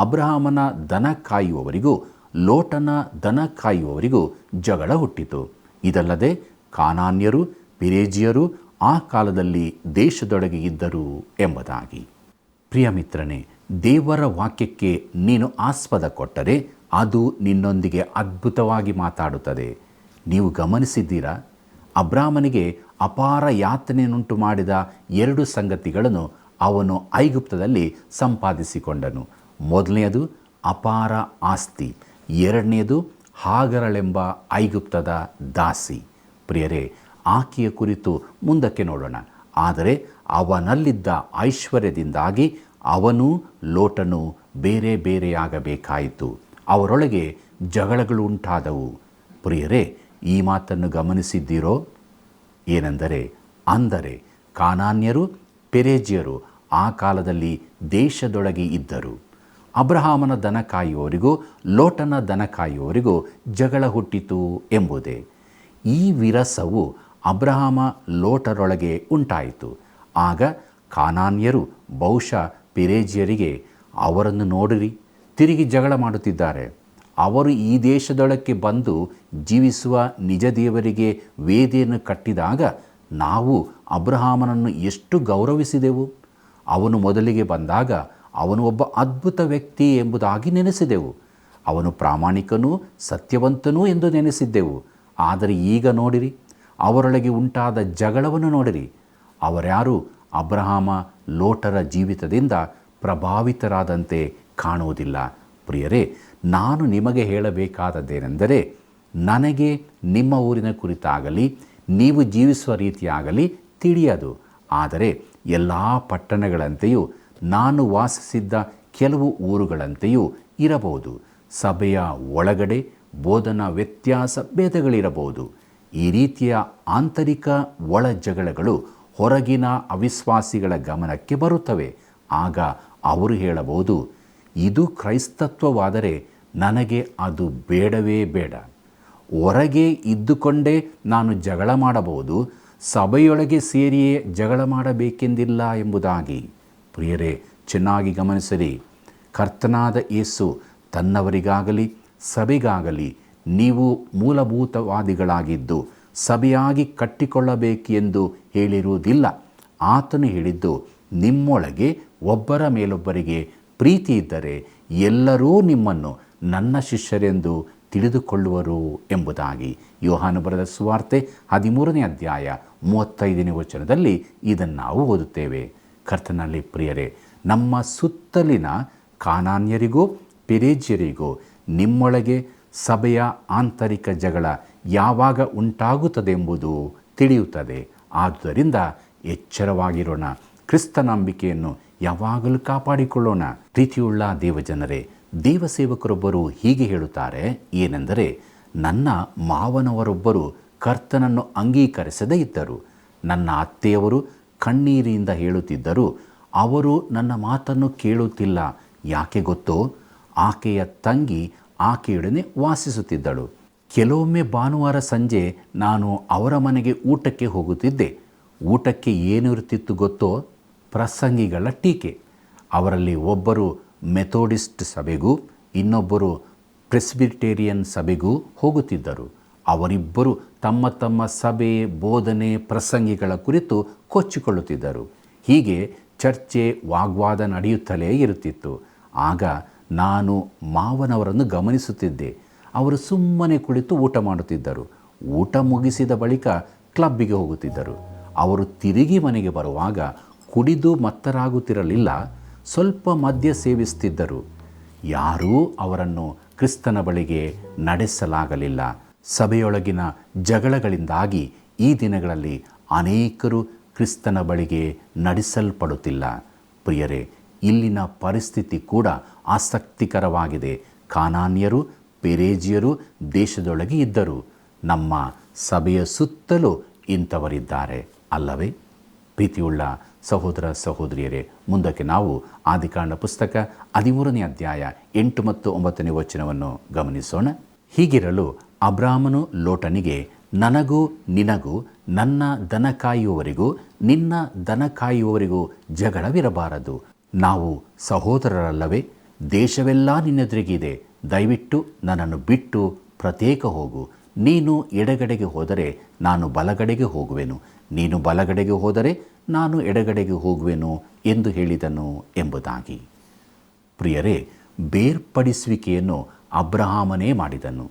ಅಬ್ರಹಾಮನ ದನ ಕಾಯುವವರಿಗೂ ಲೋಟನ ದನ ಕಾಯುವವರಿಗೂ ಜಗಳ ಹುಟ್ಟಿತು. ಇದಲ್ಲದೆ ಕಾನಾನ್ಯರು, ಪೆರೇಜಿಯರು ಆ ಕಾಲದಲ್ಲಿ ದೇಶದೊಳಗೆ ಇದ್ದರು ಎಂಬುದಾಗಿ. ಪ್ರಿಯ ಮಿತ್ರನೇ, ದೇವರ ವಾಕ್ಯಕ್ಕೆ ನೀನು ಆಸ್ಪದ ಕೊಟ್ಟರೆ ಅದು ನಿನ್ನೊಂದಿಗೆ ಅದ್ಭುತವಾಗಿ ಮಾತಾಡುತ್ತದೆ. ನೀವು ಗಮನಿಸಿದ್ದೀರಾ? ಅಬ್ರಾಮನಿಗೆ ಅಪಾರ ಯಾತನೆಯನ್ನುಂಟು ಮಾಡಿದ 2 ಸಂಗತಿಗಳನ್ನು ಅವನು ಐಗುಪ್ತದಲ್ಲಿ ಸಂಪಾದಿಸಿಕೊಂಡನು. ಮೊದಲನೆಯದು ಅಪಾರ ಆಸ್ತಿ, ಎರಡನೆಯದು ಹಾಗರಳೆಂಬ ಐಗುಪ್ತದ ದಾಸಿ. ಪ್ರಿಯರೇ, ಆಕೆಯ ಕುರಿತು ಮುಂದಕ್ಕೆ ನೋಡೋಣ. ಆದರೆ ಅವನಲ್ಲಿದ್ದ ಐಶ್ವರ್ಯದಿಂದಾಗಿ ಅವನೂ ಲೋಟನು ಬೇರೆ ಬೇರೆಯಾಗಬೇಕಾಯಿತು. ಅವರೊಳಗೆ ಜಗಳಗಳು ಉಂಟಾದವು. ಪ್ರಿಯರೇ, ಈ ಮಾತನ್ನು ಗಮನಿಸಿದ್ದೀರೋ? ಏನೆಂದರೆ, ಅಂದರೆ ಕಾನಾನ್ಯರು, ಪೆರೇಜಿಯರು ಆ ಕಾಲದಲ್ಲಿ ದೇಶದೊಳಗೆ ಇದ್ದರು. ಅಬ್ರಹಾಮನ ದನ ಕಾಯುವವರಿಗೂ ಲೋಟನ ದನ ಕಾಯುವವರಿಗೂ ಜಗಳ ಹುಟ್ಟಿತು ಎಂಬುದೇ. ಈ ವಿರಸವು ಅಬ್ರಹಾಮ ಲೋಟರೊಳಗೆ ಉಂಟಾಯಿತು. ಆಗ ಕಾನಾನ್ಯರು ಬಹುಶಃ ಪೆರೇಜಿಯರಿಗೆ, ಅವರನ್ನು ನೋಡಿರಿ, ತಿರುಗಿ ಜಗಳ ಮಾಡುತ್ತಿದ್ದಾರೆ. ಅವರು ಈ ದೇಶದೊಳಕ್ಕೆ ಬಂದು ಜೀವಿಸುವ ನಿಜ ದೇವರಿಗೆ ವೇದಿಯನ್ನು ಕಟ್ಟಿದಾಗ ನಾವು ಅಬ್ರಹಾಮನನ್ನು ಎಷ್ಟು ಗೌರವಿಸಿದೆವು. ಅವನು ಮೊದಲಿಗೆ ಬಂದಾಗ ಅವನು ಒಬ್ಬ ಅದ್ಭುತ ವ್ಯಕ್ತಿ ಎಂಬುದಾಗಿ ನೆನೆಸಿದೆವು. ಅವನು ಪ್ರಾಮಾಣಿಕನೂ ಸತ್ಯವಂತನೂ ಎಂದು ನೆನೆಸಿದ್ದೆವು. ಆದರೆ ಈಗ ನೋಡಿರಿ, ಅವರೊಳಗೆ ಉಂಟಾದ ಜಗಳವನ್ನು ನೋಡಿರಿ. ಅವರ್ಯಾರು ಅಬ್ರಹಾಮ ಲೋಟರ ಜೀವಿತದಿಂದ ಪ್ರಭಾವಿತರಾದಂತೆ ಕಾಣುವುದಿಲ್ಲ. ಪ್ರಿಯರೇ, ನಾನು ನಿಮಗೆ ಹೇಳಬೇಕಾದದ್ದೇನೆಂದರೆ, ನನಗೆ ನಿಮ್ಮ ಊರಿನ ಕುರಿತಾಗಲಿ ನೀವು ಜೀವಿಸುವ ರೀತಿಯಾಗಲಿ ತಿಳಿಯದು. ಆದರೆ ಎಲ್ಲ ಪಟ್ಟಣಗಳಂತೆಯೂ ನಾನು ವಾಸಿಸಿದ್ದ ಕೆಲವು ಊರುಗಳಂತೆಯೂ ಇರಬಹುದು. ಸಭೆಯ ಒಳಗಡೆ ಬೋಧನಾ ವ್ಯತ್ಯಾಸ ಭೇದಗಳಿರಬಹುದು. ಈ ರೀತಿಯ ಆಂತರಿಕ ಒಳ ಜಗಳಗಳು ಹೊರಗಿನ ಅವಿಶ್ವಾಸಿಗಳ ಗಮನಕ್ಕೆ ಬರುತ್ತವೆ. ಆಗ ಅವರು ಹೇಳಬಹುದು, ಇದು ಕ್ರೈಸ್ತತ್ವವಾದರೆ ನನಗೆ ಅದು ಬೇಡವೇ ಬೇಡ. ಹೊರಗೆ ಇದ್ದುಕೊಂಡೇ ನಾನು ಜಗಳ ಮಾಡಬಹುದು, ಸಭೆಯೊಳಗೆ ಸೇರಿಯೇ ಜಗಳ ಮಾಡಬೇಕೆಂದಿಲ್ಲ ಎಂಬುದಾಗಿ. ಪ್ರಿಯರೇ, ಚೆನ್ನಾಗಿ ಗಮನಿಸಿರಿ. ಕರ್ತನಾದ ಯೇಸು ತನ್ನವರಿಗಾಗಲಿ ಸಭೆಗಾಗಲಿ ನೀವು ಮೂಲಭೂತವಾದಿಗಳಾಗಿದ್ದು ಸಭೆಯಾಗಿ ಕಟ್ಟಿಕೊಳ್ಳಬೇಕು ಎಂದು ಹೇಳಿರುವುದಿಲ್ಲ. ಆತನು ಹೇಳಿದ್ದು, ನಿಮ್ಮೊಳಗೆ ಒಬ್ಬರ ಮೇಲೊಬ್ಬರಿಗೆ ಪ್ರೀತಿ ಇದ್ದರೆ ಎಲ್ಲರೂ ನಿಮ್ಮನ್ನು ನನ್ನ ಶಿಷ್ಯರೆಂದು ತಿಳಿದುಕೊಳ್ಳುವರು ಎಂಬುದಾಗಿ. ಯೋಹಾನ ಬರೆದ ಸುವಾರ್ತೆ 13ನೇ ಅಧ್ಯಾಯ 35ನೇ ವಚನದಲ್ಲಿ ಇದನ್ನು ನಾವು ಓದುತ್ತೇವೆ. ಕರ್ತನಲ್ಲಿ ಪ್ರಿಯರೇ, ನಮ್ಮ ಸುತ್ತಲಿನ ಕಾನಾನ್ಯರಿಗೂ ಪೆರೇಜ್ಯರಿಗೂ ನಿಮ್ಮೊಳಗೆ ಸಭೆಯ ಆಂತರಿಕ ಜಗಳ ಯಾವಾಗ ಉಂಟಾಗುತ್ತದೆ ಎಂಬುದು ತಿಳಿಯುತ್ತದೆ. ಆದುದರಿಂದ ಎಚ್ಚರವಾಗಿರೋಣ, ಕ್ರಿಸ್ತ ನಂಬಿಕೆಯನ್ನು ಯಾವಾಗಲೂ ಕಾಪಾಡಿಕೊಳ್ಳೋಣ. ಪ್ರೀತಿಯುಳ್ಳ ದೇವಜನರೇ, ದೇವಸೇವಕರೊಬ್ಬರು ಹೀಗೆ ಹೇಳುತ್ತಾರೆ, ಏನೆಂದರೆ, ನನ್ನ ಮಾವನವರೊಬ್ಬರು ಕರ್ತನನ್ನು ಅಂಗೀಕರಿಸದೇ ಇದ್ದರು. ನನ್ನ ಅತ್ತೆಯವರು ಕಣ್ಣೀರಿನಿಂದ ಹೇಳುತ್ತಿದ್ದರು, ಅವರು ನನ್ನ ಮಾತನ್ನು ಕೇಳುತ್ತಿಲ್ಲ. ಯಾಕೆ ಗೊತ್ತೋ? ಆಕೆಯ ತಂಗಿ ಆಕೆಯೊಡನೆ ವಾಸಿಸುತ್ತಿದ್ದಳು. ಕೆಲವೊಮ್ಮೆ ಭಾನುವಾರ ಸಂಜೆ ನಾನು ಅವರ ಮನೆಗೆ ಊಟಕ್ಕೆ ಹೋಗುತ್ತಿದ್ದೆ. ಊಟಕ್ಕೆ ಏನು ಇರುತ್ತಿತ್ತು ಗೊತ್ತೋ? ಪ್ರಸಂಗಿಗಳ ಟೀಕೆ. ಅವರಲ್ಲಿ ಒಬ್ಬರು ಮೆಥೋಡಿಸ್ಟ್ ಸಭೆಗೂ ಇನ್ನೊಬ್ಬರು ಪ್ರೆಸ್ಬಿಟೇರಿಯನ್ ಸಭೆಗೂ ಹೋಗುತ್ತಿದ್ದರು. ಅವರಿಬ್ಬರು ತಮ್ಮ ತಮ್ಮ ಸಭೆ, ಬೋಧನೆ, ಪ್ರಸಂಗಿಗಳ ಕುರಿತು ಕೊಚ್ಚಿಕೊಳ್ಳುತ್ತಿದ್ದರು. ಹೀಗೆ ಚರ್ಚೆ, ವಾಗ್ವಾದ ನಡೆಯುತ್ತಲೇ ಇರುತ್ತಿತ್ತು. ಆಗ ನಾನು ಮಾವನವರನ್ನು ಗಮನಿಸುತ್ತಿದ್ದೆ. ಅವರು ಸುಮ್ಮನೆ ಕುಳಿತು ಊಟ ಮಾಡುತ್ತಿದ್ದರು. ಊಟ ಮುಗಿಸಿದ ಬಳಿಕ ಕ್ಲಬ್ಬಿಗೆ ಹೋಗುತ್ತಿದ್ದರು. ಅವರು ತಿರುಗಿ ಮನೆಗೆ ಬರುವಾಗ ಕುಡಿದು ಮತ್ತರಾಗುತ್ತಿರಲಿಲ್ಲ, ಸ್ವಲ್ಪ ಮದ್ಯ ಸೇವಿಸುತ್ತಿದ್ದರು. ಯಾರೂ ಅವರನ್ನು ಕ್ರಿಸ್ತನ ಬಳಿಗೆ ನಡೆಸಲಾಗಲಿಲ್ಲ. ಸಭೆಯೊಳಗಿನ ಜಗಳಗಳಿಂದಾಗಿ ಈ ದಿನಗಳಲ್ಲಿ ಅನೇಕರು ಕ್ರಿಸ್ತನ ಬಳಿಗೆ ನಡೆಸಲ್ಪಡುತ್ತಿಲ್ಲ. ಪ್ರಿಯರೇ, ಇಲ್ಲಿನ ಪರಿಸ್ಥಿತಿ ಕೂಡ ಆಸಕ್ತಿಕರವಾಗಿದೆ. ಕಾನಾನ್ಯರು, ಪೆರೇಜಿಯರು ದೇಶದೊಳಗೆ ಇದ್ದರು. ನಮ್ಮ ಸಭೆಯ ಸುತ್ತಲೂ ಇಂಥವರಿದ್ದಾರೆ ಅಲ್ಲವೇ? ಪ್ರೀತಿಯುಳ್ಳ ಸಹೋದರ ಸಹೋದರಿಯರೇ, ಮುಂದಕ್ಕೆ ನಾವು ಆದಿಕಾಂಡ ಪುಸ್ತಕ 13ನೇ ಅಧ್ಯಾಯ 8 ಮತ್ತು 9ನೇ ವಚನವನ್ನು ಗಮನಿಸೋಣ. ಹೀಗಿರಲು ಅಬ್ರಾಮನು ಲೋಟನಿಗೆ, ನನಗೂ ನಿನಗೂ ನನ್ನ ದನ ಕಾಯುವವರಿಗೂ ನಿನ್ನ ದನ ಕಾಯುವವರಿಗೂ ಜಗಳವಿರಬಾರದು. ನಾವು ಸಹೋದರರಲ್ಲವೇ? ದೇಶವೆಲ್ಲ ನಿನ್ನೆದುರಿಗಿದೆ. ದಯವಿಟ್ಟು ನನ್ನನ್ನು ಬಿಟ್ಟು ಪ್ರತ್ಯೇಕ ಹೋಗು. ನೀನು ಎಡಗಡೆಗೆ ಹೋದರೆ ನಾನು ಬಲಗಡೆಗೆ ಹೋಗುವೆನು, ನೀನು ಬಲಗಡೆಗೆ ಹೋದರೆ ನಾನು ಎಡಗಡೆಗೆ ಹೋಗುವೆನು ಎಂದು ಹೇಳಿದನು ಎಂಬುದಾಗಿ. ಪ್ರಿಯರೇ, ಬೇರ್ಪಡಿಸುವಿಕೆಯನ್ನು ಅಬ್ರಹಾಮನೇ ಮಾಡಿದನು.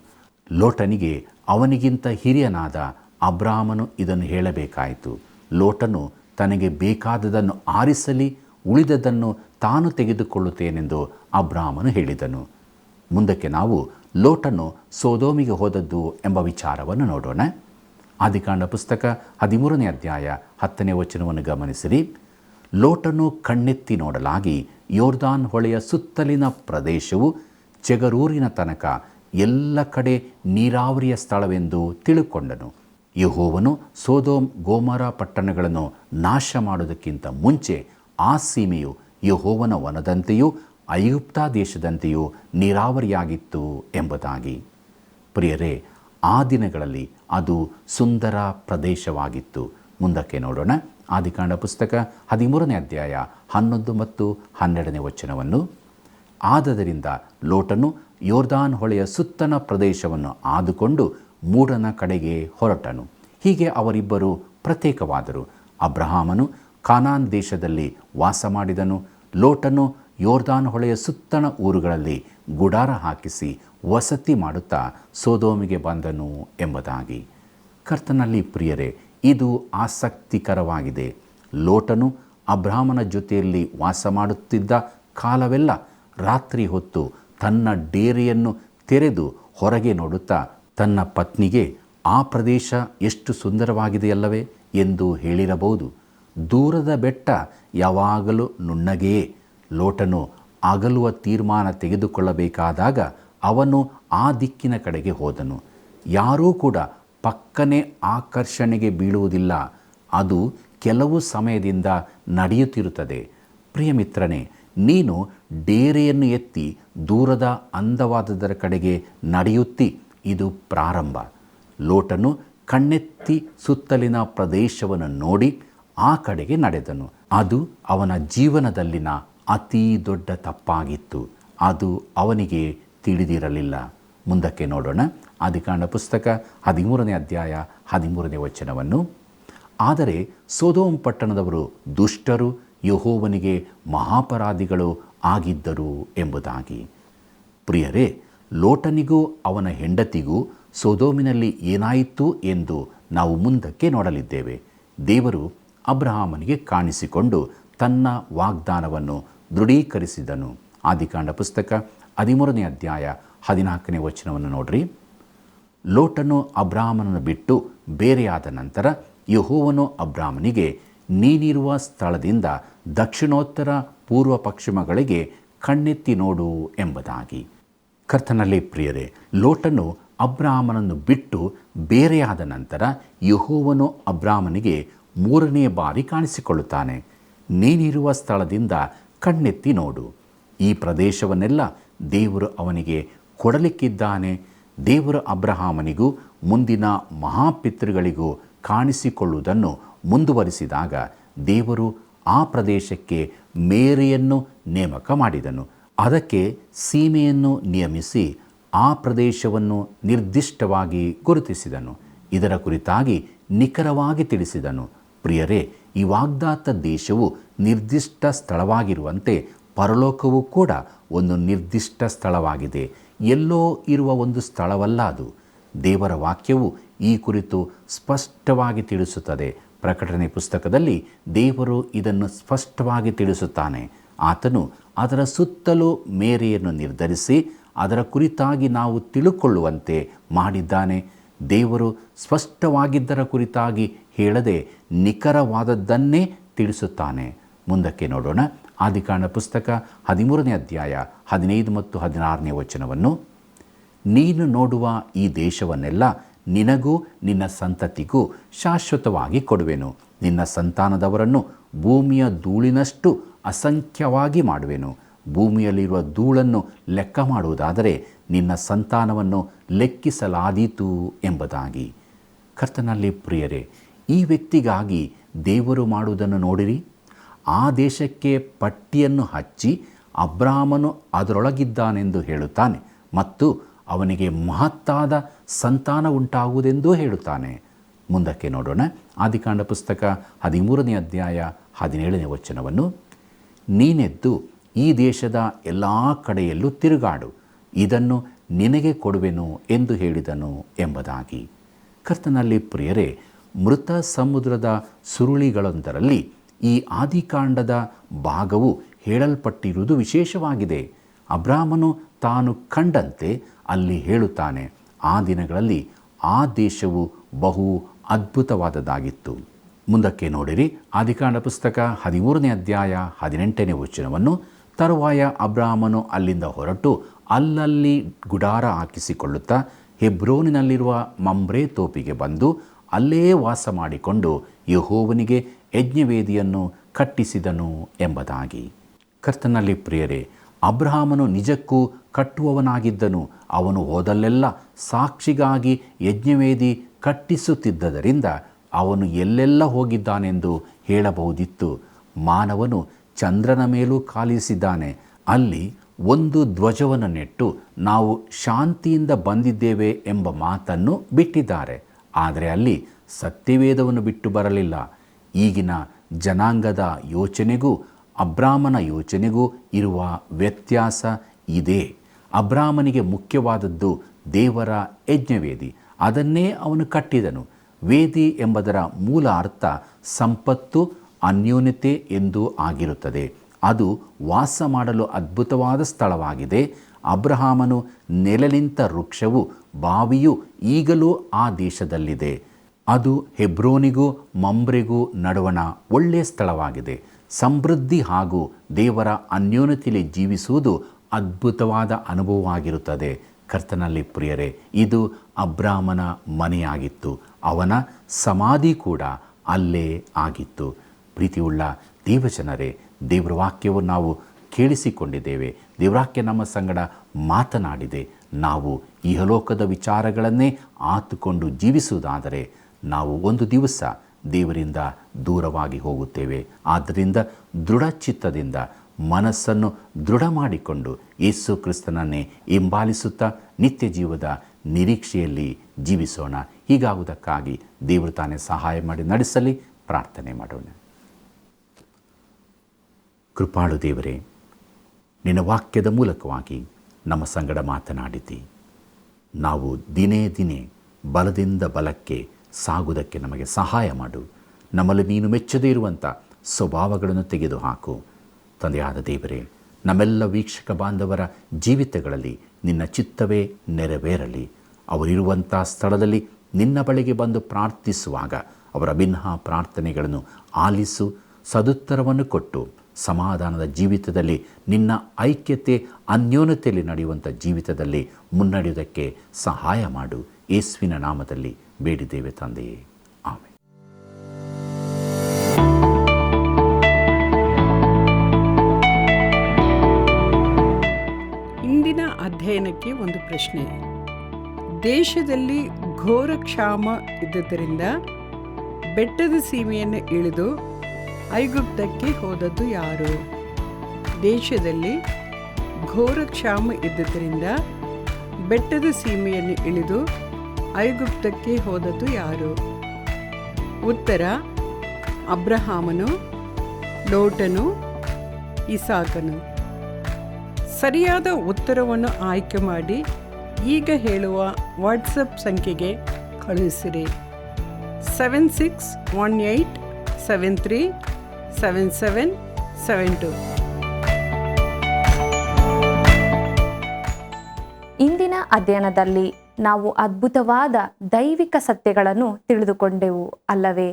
ಲೋಟನಿಗೆ ಅವನಿಗಿಂತ ಹಿರಿಯನಾದ ಅಬ್ರಹಾಮನು ಇದನ್ನು ಹೇಳಬೇಕಾಯಿತು. ಲೋಟನು ತನಗೆ ಬೇಕಾದದನ್ನು ಆರಿಸಲಿ, ಉಳಿದದನ್ನು ತಾನು ತೆಗೆದುಕೊಳ್ಳುತ್ತೇನೆಂದು ಅಬ್ರಹಾಮನು ಹೇಳಿದನು. ಮುಂದಕ್ಕೆ ನಾವು ಲೋಟನು ಸೊದೋಮಿಗೆ ಹೋದದ್ದು ಎಂಬ ವಿಚಾರವನ್ನು ನೋಡೋಣ. ಆದಿಕಾಂಡ ಪುಸ್ತಕ 13ನೇ ಅಧ್ಯಾಯ 10ನೇ ವಚನವನ್ನು ಗಮನಿಸಿರಿ. ಲೋಟನು ಕಣ್ಣೆತ್ತಿ ನೋಡಲಾಗಿ ಯೋರ್ದಾನ್ ಹೊಳೆಯ ಸುತ್ತಲಿನ ಪ್ರದೇಶವು ಚೆಗರೂರಿನ ತನಕ ಎಲ್ಲ ಕಡೆ ನೀರಾವರಿಯ ಸ್ಥಳವೆಂದು ತಿಳುಕೊಂಡನು. ಯೆಹೋವನು ಸೊದೋಮ್ ಗೋಮರ ಪಟ್ಟಣಗಳನ್ನು ನಾಶ ಮಾಡುವುದಕ್ಕಿಂತ ಮುಂಚೆ ಆ ಸೀಮೆಯು ಯೆಹೋವನ ವನದಂತೆಯೂ ಐಗುಪ್ತ ದೇಶದಂತೆಯೂ ನೀರಾವರಿಯಾಗಿತ್ತು ಎಂಬುದಾಗಿ. ಪ್ರಿಯರೇ, ಆ ದಿನಗಳಲ್ಲಿ ಅದು ಸುಂದರ ಪ್ರದೇಶವಾಗಿತ್ತು. ಮುಂದಕ್ಕೆ ನೋಡೋಣ. ಆದಿಕಾಂಡ ಪುಸ್ತಕ 13ನೇ ಅಧ್ಯಾಯ 11 ಮತ್ತು 12ನೇ ವಚನವನ್ನು. ಆದದರಿಂದ ಲೋಟನು ಯೋರ್ದಾನ್ ಹೊಳೆಯ ಸುತ್ತಣ ಪ್ರದೇಶವನ್ನು ಆದುಕೊಂಡು ಮೂಡನ ಕಡೆಗೆ ಹೊರಟನು. ಹೀಗೆ ಅವರಿಬ್ಬರು ಪ್ರತ್ಯೇಕವಾದರು. ಅಬ್ರಹಾಮನು ಕಾನಾನ್ ದೇಶದಲ್ಲಿ ವಾಸ ಮಾಡಿದನು. ಲೋಟನು ಯೋರ್ದಾನ್ ಹೊಳೆಯ ಸುತ್ತಣ ಊರುಗಳಲ್ಲಿ ಗುಡಾರ ಹಾಕಿಸಿ ವಸತಿ ಮಾಡುತ್ತಾ ಸೊದೋಮಿಗೆ ಬಂದನು ಎಂಬುದಾಗಿ. ಕರ್ತನಲ್ಲಿ ಪ್ರಿಯರೇ, ಇದು ಆಸಕ್ತಿಕರವಾಗಿದೆ. ಲೋಟನು ಅಬ್ರಹಾಮನ ಜೊತೆಯಲ್ಲಿ ವಾಸ ಮಾಡುತ್ತಿದ್ದ ಕಾಲವೆಲ್ಲ ರಾತ್ರಿ ಹೊತ್ತು ತನ್ನ ಡೇರೆಯನ್ನು ತೆರೆದು ಹೊರಗೆ ನೋಡುತ್ತಾ ತನ್ನ ಪತ್ನಿಗೆ, ಆ ಪ್ರದೇಶ ಎಷ್ಟು ಸುಂದರವಾಗಿದೆಯಲ್ಲವೇ ಎಂದು ಹೇಳಿರಬಹುದು. ದೂರದ ಬೆಟ್ಟ ಯಾವಾಗಲೂ ನುಣ್ಣಗೆಯೇ. ಲೋಟನು ಅಗಲುವ ತೀರ್ಮಾನ ತೆಗೆದುಕೊಳ್ಳಬೇಕಾದಾಗ ಅವನು ಆ ದಿಕ್ಕಿನ ಕಡೆಗೆ ಹೋದನು. ಯಾರೂ ಕೂಡ ಪಕ್ಕನೆ ಆಕರ್ಷಣೆಗೆ ಬೀಳುವುದಿಲ್ಲ. ಅದು ಕೆಲವು ಸಮಯದಿಂದ ನಡೆಯುತ್ತಿರುತ್ತದೆ. ಪ್ರಿಯಮಿತ್ರನೇ, ನೀನು ಡೇರೆಯನ್ನು ಎತ್ತಿ ದೂರದ ಅಂದವಾದದರ ಕಡೆಗೆ ನಡೆಯುತ್ತಿ ಇದು ಪ್ರಾರಂಭ. ಲೋಟನು ಕಣ್ಣೆತ್ತಿ ಸುತ್ತಲಿನ ಪ್ರದೇಶವನ್ನು ನೋಡಿ ಆ ಕಡೆಗೆ ನಡೆದನು. ಅದು ಅವನ ಜೀವನದಲ್ಲಿನ ಅತೀ ದೊಡ್ಡ ತಪ್ಪಾಗಿತ್ತು. ಅದು ಅವನಿಗೆ ತಿಳಿದಿರಲಿಲ್ಲ. ಮುಂದಕ್ಕೆ ನೋಡೋಣ. ಆದಿಕಾಂಡ ಪುಸ್ತಕ 13ನೇ ಅಧ್ಯಾಯ 13ನೇ ವಚನವನ್ನು. ಆದರೆ ಸೊದೋಮ್ ಪಟ್ಟಣದವರು ದುಷ್ಟರು, ಯೆಹೋವನಿಗೆ ಮಹಾಪರಾಧಿಗಳು ಆಗಿದ್ದರು ಎಂಬುದಾಗಿ. ಪ್ರಿಯರೇ, ಲೋಟನಿಗೂ ಅವನ ಹೆಂಡತಿಗೂ ಸೊದೋಮಿನಲ್ಲಿ ಏನಾಯಿತು ಎಂದು ನಾವು ಮುಂದಕ್ಕೆ ನೋಡಲಿದ್ದೇವೆ. ದೇವರು ಅಬ್ರಹಾಮನಿಗೆ ಕಾಣಿಸಿಕೊಂಡು ತನ್ನ ವಾಗ್ದಾನವನ್ನು ದೃಢೀಕರಿಸಿದನು. ಆದಿಕಾಂಡ ಪುಸ್ತಕ 13ನೇ ಅಧ್ಯಾಯ 14ನೇ ವಚನವನ್ನು ನೋಡ್ರಿ. ಲೋಟನು ಅಬ್ರಹಾಮನನ್ನು ಬಿಟ್ಟು ಬೇರೆಯಾದ ನಂತರ ಯೆಹೋವನು ಅಬ್ರಹಾಮನಿಗೆ, ನೀನಿರುವ ಸ್ಥಳದಿಂದ ದಕ್ಷಿಣೋತ್ತರ ಪೂರ್ವ ಪಶ್ಚಿಮಗಳಿಗೆ ಕಣ್ಣೆತ್ತಿ ನೋಡು ಎಂಬುದಾಗಿ. ಕರ್ತನಲ್ಲಿ ಪ್ರಿಯರೇ, ಲೋಟನು ಅಬ್ರಹಾಮನನ್ನು ಬಿಟ್ಟು ಬೇರೆಯಾದ ನಂತರ ಯೆಹೋವನು ಅಬ್ರಹಾಮನಿಗೆ 3ನೇ ಬಾರಿ ಕಾಣಿಸಿಕೊಳ್ಳುತ್ತಾನೆ. ನೀನಿರುವ ಸ್ಥಳದಿಂದ ಕಣ್ಣೆತ್ತಿ ನೋಡು. ಈ ಪ್ರದೇಶವನ್ನೆಲ್ಲ ದೇವರು ಅವನಿಗೆ ಕೊಡಲಿಕ್ಕಿದ್ದಾನೆ. ದೇವರು ಅಬ್ರಹಾಮನಿಗೂ ಮುಂದಿನ ಮಹಾಪಿತೃಗಳಿಗೂ ಕಾಣಿಸಿಕೊಳ್ಳುವುದನ್ನು ಮುಂದುವರಿಸಿದಾಗ ದೇವರು ಆ ಪ್ರದೇಶಕ್ಕೆ ಮೇರೆಯನ್ನು ನೇಮಕ ಮಾಡಿದನು. ಅದಕ್ಕೆ ಸೀಮೆಯನ್ನು ನಿಯಮಿಸಿ ಆ ಪ್ರದೇಶವನ್ನು ನಿರ್ದಿಷ್ಟವಾಗಿ ಗುರುತಿಸಿದನು. ಇದರ ಕುರಿತಾಗಿ ನಿಖರವಾಗಿ ತಿಳಿಸಿದನು. ಪ್ರಿಯರೇ, ಈ ವಾಗ್ದಾತ ದೇಶವು ನಿರ್ದಿಷ್ಟ ಸ್ಥಳವಾಗಿರುವಂತೆ ಪರಲೋಕವೂ ಕೂಡ ಒಂದು ನಿರ್ದಿಷ್ಟ ಸ್ಥಳವಾಗಿದೆ. ಎಲ್ಲೋ ಇರುವ ಒಂದು ಸ್ಥಳವಲ್ಲ ಅದು. ದೇವರ ವಾಕ್ಯವು ಈ ಕುರಿತು ಸ್ಪಷ್ಟವಾಗಿ ತಿಳಿಸುತ್ತದೆ. ಪ್ರಕಟಣೆ ಪುಸ್ತಕದಲ್ಲಿ ದೇವರು ಇದನ್ನು ಸ್ಪಷ್ಟವಾಗಿ ತಿಳಿಸುತ್ತಾನೆ. ಆತನು ಅದರ ಸುತ್ತಲೂ ಮೇರೆಯನ್ನು ನಿರ್ಧರಿಸಿ ಅದರ ಕುರಿತಾಗಿ ನಾವು ತಿಳುಕೊಳ್ಳುವಂತೆ ಮಾಡಿದ್ದಾನೆ. ದೇವರು ಸ್ಪಷ್ಟವಾಗಿದ್ದರ ಕುರಿತಾಗಿ ಹೇಳದೆ ನಿಖರವಾದದ್ದನ್ನೇ ತಿಳಿಸುತ್ತಾನೆ. ಮುಂದಕ್ಕೆ ನೋಡೋಣ. ಆದಿಕಾಂಡ ಪುಸ್ತಕ 13ನೇ ಅಧ್ಯಾಯ 15 ಮತ್ತು 16ನೇ ವಚನವನ್ನು. ನೀನು ನೋಡುವ ಈ ದೇಶವನ್ನೆಲ್ಲ ನಿನಗೂ ನಿನ್ನ ಸಂತತಿಗೂ ಶಾಶ್ವತವಾಗಿ ಕೊಡುವೆನು. ನಿನ್ನ ಸಂತಾನದವರನ್ನು ಭೂಮಿಯ ಧೂಳಿನಷ್ಟು ಅಸಂಖ್ಯವಾಗಿ ಮಾಡುವೆನು. ಭೂಮಿಯಲ್ಲಿರುವ ಧೂಳನ್ನು ಲೆಕ್ಕ ಮಾಡುವುದಾದರೆ ನಿನ್ನ ಸಂತಾನವನ್ನು ಲೆಕ್ಕಿಸಲಾದೀತು ಎಂಬುದಾಗಿ. ಕರ್ತನಲ್ಲಿ ಪ್ರಿಯರೇ, ಈ ವ್ಯಕ್ತಿಗಾಗಿ ದೇವರು ಮಾಡುವುದನ್ನು ನೋಡಿರಿ. ಆ ದೇಶಕ್ಕೆ ಪಟ್ಟಿಯನ್ನು ಹಚ್ಚಿ ಅಬ್ರಹಾಮನು ಅದರೊಳಗಿದ್ದಾನೆಂದು ಹೇಳುತ್ತಾನೆ ಮತ್ತು ಅವನಿಗೆ ಮಹತ್ತಾದ ಸಂತಾನ ಉಂಟಾಗುವುದೆಂದೂ ಹೇಳುತ್ತಾನೆ. ಮುಂದಕ್ಕೆ ನೋಡೋಣ. ಆದಿಕಾಂಡ ಪುಸ್ತಕ 13ನೇ ಅಧ್ಯಾಯ 17ನೇ ವಚನವನ್ನು. ನೀನೆದ್ದು ಈ ದೇಶದ ಎಲ್ಲ ಕಡೆಯಲ್ಲೂ ತಿರುಗಾಡು, ಇದನ್ನು ನಿನಗೆ ಕೊಡುವೆನು ಎಂದು ಹೇಳಿದನು ಎಂಬುದಾಗಿ. ಕರ್ತನಲ್ಲಿ ಪ್ರಿಯರೇ, ಮೃತ ಸಮುದ್ರದ ಸುರುಳಿಗಳೊಂದರಲ್ಲಿ ಈ ಆದಿಕಾಂಡದ ಭಾಗವು ಹೇಳಲ್ಪಟ್ಟಿರುವುದು ವಿಶೇಷವಾಗಿದೆ. ಅಬ್ರಹಾಮನು ತಾನು ಕಂಡಂತೆ ಅಲ್ಲಿ ಹೇಳುತ್ತಾನೆ. ಆ ದಿನಗಳಲ್ಲಿ ಆ ದೇಶವು ಬಹು ಅದ್ಭುತವಾದದ್ದಾಗಿತ್ತು. ಮುಂದಕ್ಕೆ ನೋಡಿರಿ. ಆದಿಕಾಂಡ ಪುಸ್ತಕ 13ನೇ ಅಧ್ಯಾಯ 18ನೇ ವಚನವನ್ನು. ತರುವಾಯ ಅಬ್ರಹಾಮನು ಅಲ್ಲಿಂದ ಹೊರಟು ಅಲ್ಲಲ್ಲಿ ಗುಡಾರ ಹಾಕಿಸಿಕೊಳ್ಳುತ್ತಾ ಹೆಬ್ರೋನಿನಲ್ಲಿರುವ ಮಮ್ರೆ ತೋಪಿಗೆ ಬಂದು ಅಲ್ಲೇ ವಾಸ ಮಾಡಿಕೊಂಡು ಯೆಹೋವನಿಗೆ ಯಜ್ಞವೇದಿಯನ್ನು ಕಟ್ಟಿಸಿದನು ಎಂಬುದಾಗಿ. ಕರ್ತನಲ್ಲಿ ಪ್ರಿಯರೇ, ಅಬ್ರಹಾಮನು ನಿಜಕ್ಕೂ ಕಟ್ಟುವವನಾಗಿದ್ದನು. ಅವನು ಹೋದಲ್ಲೆಲ್ಲ ಸಾಕ್ಷಿಗಾಗಿ ಯಜ್ಞವೇದಿ ಕಟ್ಟಿಸುತ್ತಿದ್ದರಿಂದ ಅವನು ಎಲ್ಲೆಲ್ಲ ಹೋಗಿದ್ದಾನೆಂದು ಹೇಳಬಹುದಿತ್ತು. ಮಾನವನು ಚಂದ್ರನ ಮೇಲೂ ಕಾಲಿಸಿದ್ದಾನೆ. ಅಲ್ಲಿ ಒಂದು ಧ್ವಜವನ್ನು ನೆಟ್ಟು ನಾವು ಶಾಂತಿಯಿಂದ ಬಂದಿದ್ದೇವೆ ಎಂಬ ಮಾತನ್ನು ಬಿಟ್ಟಿದ್ದಾರೆ. ಆದರೆ ಅಲ್ಲಿ ಸತ್ಯವೇದವನ್ನು ಬಿಟ್ಟು ಬರಲಿಲ್ಲ. ಈಗಿನ ಜನಾಂಗದ ಯೋಚನೆಗೂ ಅಬ್ರಾಮನ ಯೋಚನೆಗೂ ಇರುವ ವ್ಯತ್ಯಾಸ ಇದೆ. ಅಬ್ರಾಮನಿಗೆ ಮುಖ್ಯವಾದದ್ದು ದೇವರ ಯಜ್ಞವೇದಿ. ಅದನ್ನೇ ಅವನು ಕಟ್ಟಿದನು. ವೇದಿ ಎಂಬುದರ ಮೂಲ ಅರ್ಥ ಸಂಪತ್ತು, ಅನ್ಯೋನ್ಯತೆ ಎಂದು ಆಗಿರುತ್ತದೆ. ಅದು ವಾಸ ಮಾಡಲು ಅದ್ಭುತವಾದ ಸ್ಥಳವಾಗಿದೆ. ಅಬ್ರಹಾಮನು ನೆಲೆನಿಂತ ವೃಕ್ಷವು, ಬಾವಿಯು ಈಗಲೂ ಆ ದೇಶದಲ್ಲಿದೆ. ಅದು ಹೆಬ್ರೋನಿಗೂ ಮಮ್ರೆಗೂ ನಡುವಣ ಒಳ್ಳೆಯ ಸ್ಥಳವಾಗಿದೆ. ಸಮೃದ್ಧಿ ಹಾಗೂ ದೇವರ ಅನ್ಯೋನ್ಯತೆಯಲ್ಲಿ ಜೀವಿಸುವುದು ಅದ್ಭುತವಾದ ಅನುಭವವಾಗಿರುತ್ತದೆ. ಕರ್ತನಲ್ಲಿ ಪ್ರಿಯರೇ, ಇದು ಅಬ್ರಾಮನ ಮನೆಯಾಗಿತ್ತು. ಅವನ ಸಮಾಧಿ ಕೂಡ ಅಲ್ಲೇ ಆಗಿತ್ತು. ಪ್ರೀತಿಯುಳ್ಳ ದೇವಜನರೇ, ದೇವರ ವಾಕ್ಯವನ್ನು ನಾವು ಕೇಳಿಸಿಕೊಂಡಿದ್ದೇವೆ. ದೇವರಾಕ್ಯ ನಮ್ಮ ಸಂಗಡ ಮಾತನಾಡಿದೆ. ನಾವು ಇಹಲೋಕದ ವಿಚಾರಗಳನ್ನೇ ಆತುಕೊಂಡು ಜೀವಿಸುವುದಾದರೆ ನಾವು ಒಂದು ದಿವಸ ದೇವರಿಂದ ದೂರವಾಗಿ ಹೋಗುತ್ತೇವೆ. ಆದ್ದರಿಂದ ದೃಢಚಿತ್ತದಿಂದ ಮನಸ್ಸನ್ನು ದೃಢ ಮಾಡಿಕೊಂಡು ಯೇಸು ಕ್ರಿಸ್ತನನ್ನೇ ಹಿಂಬಾಲಿಸುತ್ತಾ ನಿತ್ಯ ಜೀವದ ನಿರೀಕ್ಷೆಯಲ್ಲಿ ಜೀವಿಸೋಣ. ಹೀಗಾಗುವುದಕ್ಕಾಗಿ ದೇವರು ತಾನೇ ಸಹಾಯ ಮಾಡಿ ನಡೆಸಲಿ. ಪ್ರಾರ್ಥನೆ ಮಾಡೋಣ. ಕೃಪಾಳು ದೇವರೇ, ನಿನ್ನ ವಾಕ್ಯದ ಮೂಲಕವಾಗಿ ನಮ್ಮ ಸಂಗಡ ಮಾತನಾಡಿದ್ದಿ. ನಾವು ದಿನೇ ದಿನೇ ಬಲದಿಂದ ಬಲಕ್ಕೆ ಸಾಗುವುದಕ್ಕೆ ನಮಗೆ ಸಹಾಯ ಮಾಡು. ನಮ್ಮಲ್ಲಿ ನೀನು ಮೆಚ್ಚದೇ ಇರುವಂಥ ಸ್ವಭಾವಗಳನ್ನು ತೆಗೆದುಹಾಕು. ತಂದೆಯಾದ ದೇವರೇ, ನಮ್ಮೆಲ್ಲ ವೀಕ್ಷಕ ಬಾಂಧವರ ಜೀವಿತಗಳಲ್ಲಿ ನಿನ್ನ ಚಿತ್ತವೇ ನೆರವೇರಲಿ. ಅವರಿರುವಂಥ ಸ್ಥಳದಲ್ಲಿ ನಿನ್ನ ಬಳಿಗೆ ಬಂದು ಪ್ರಾರ್ಥಿಸುವಾಗ ಅವರ ಭಿನ್ನ ಪ್ರಾರ್ಥನೆಗಳನ್ನು ಆಲಿಸು, ಸದುತ್ತರವನ್ನು ಕೊಟ್ಟು ಸಮಾಧಾನದ ಜೀವಿತದಲ್ಲಿ ನಿನ್ನ ಐಕ್ಯತೆ ಅನ್ಯೋನ್ಯತೆಯಲ್ಲಿ ನಡೆಯುವಂಥ ಜೀವಿತದಲ್ಲಿ ಮುನ್ನಡೆಯುವುದಕ್ಕೆ ಸಹಾಯ ಮಾಡು. ಯೇಸುವಿನ ನಾಮದಲ್ಲಿ ಬೇಡಿದ್ದೇವೆ ತಂದೆಯೇ, ಆಮೆನ್. ಇಂದಿನ ಅಧ್ಯಯನಕ್ಕೆ ಒಂದು ಪ್ರಶ್ನೆ. ದೇಶದಲ್ಲಿ ಘೋರ ಕ್ಷಾಮ ಇದ್ದುದರಿಂದ ಬೆಟ್ಟದ ಸೀಮೆಯನ್ನು ಇಳಿದು ಐಗುಪ್ತಕ್ಕೆ ಹೋದದ್ದು ಯಾರು? ದೇಶದಲ್ಲಿ ಘೋರ ಕ್ಷಾಮ ಇದ್ದುದರಿಂದ ಬೆಟ್ಟದ ಸೀಮೆಯನ್ನು ಇಳಿದು ಐಗುಪ್ತಕ್ಕೆ ಹೋದದ್ದು ಯಾರು? ಉತ್ತರ: ಅಬ್ರಹಾಮನು, ಲೋಟನು, ಇಸಾಕನು. ಸರಿಯಾದ ಉತ್ತರವನ್ನು ಆಯ್ಕೆ ಮಾಡಿ ಈಗ ಹೇಳುವ ವಾಟ್ಸಪ್ ಸಂಖ್ಯೆಗೆ ಕಳುಹಿಸಿರಿ. 7618737772. ಇಂದಿನ ಅಧ್ಯಯನದಲ್ಲಿ ನಾವು ಅದ್ಭುತವಾದ ದೈವಿಕ ಸತ್ಯಗಳನ್ನು ತಿಳಿದುಕೊಂಡೆವು ಅಲ್ಲವೇ?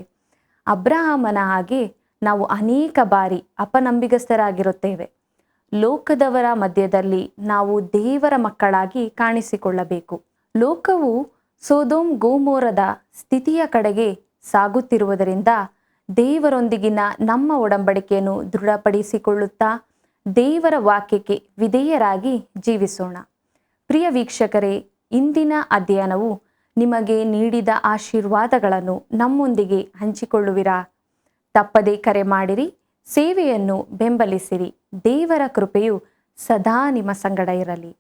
ಅಬ್ರಹಾಮನ ಹಾಗೆ ನಾವು ಅನೇಕ ಬಾರಿ ಅಪನಂಬಿಗಸ್ತರಾಗಿರುತ್ತೇವೆ. ಲೋಕದವರ ಮಧ್ಯದಲ್ಲಿ ನಾವು ದೇವರ ಮಕ್ಕಳಾಗಿ ಕಾಣಿಸಿಕೊಳ್ಳಬೇಕು. ಲೋಕವು ಸೊದೋಮ್ ಗೋಮೋರದ ಸ್ಥಿತಿಯ ಕಡೆಗೆ ಸಾಗುತ್ತಿರುವುದರಿಂದ ದೇವರೊಂದಿಗಿನ ನಮ್ಮ ಒಡಂಬಡಿಕೆಯನ್ನು ದೃಢಪಡಿಸಿಕೊಳ್ಳುತ್ತಾ ದೇವರ ವಾಕ್ಯಕ್ಕೆ ವಿಧೇಯರಾಗಿ ಜೀವಿಸೋಣ. ಪ್ರಿಯ ವೀಕ್ಷಕರೇ, ಇಂದಿನ ಅಧ್ಯಯನವು ನಿಮಗೆ ನೀಡಿದ ಆಶೀರ್ವಾದಗಳನ್ನು ನಮ್ಮೊಂದಿಗೆ ಹಂಚಿಕೊಳ್ಳುವಿರಾ? ತಪ್ಪದೇ ಕರೆ ಮಾಡಿರಿ, ಸೇವೆಯನ್ನು ಬೆಂಬಲಿಸಿರಿ. ದೇವರ ಕೃಪೆಯು ಸದಾ ನಿಮ್ಮ ಸಂಗಡ ಇರಲಿ.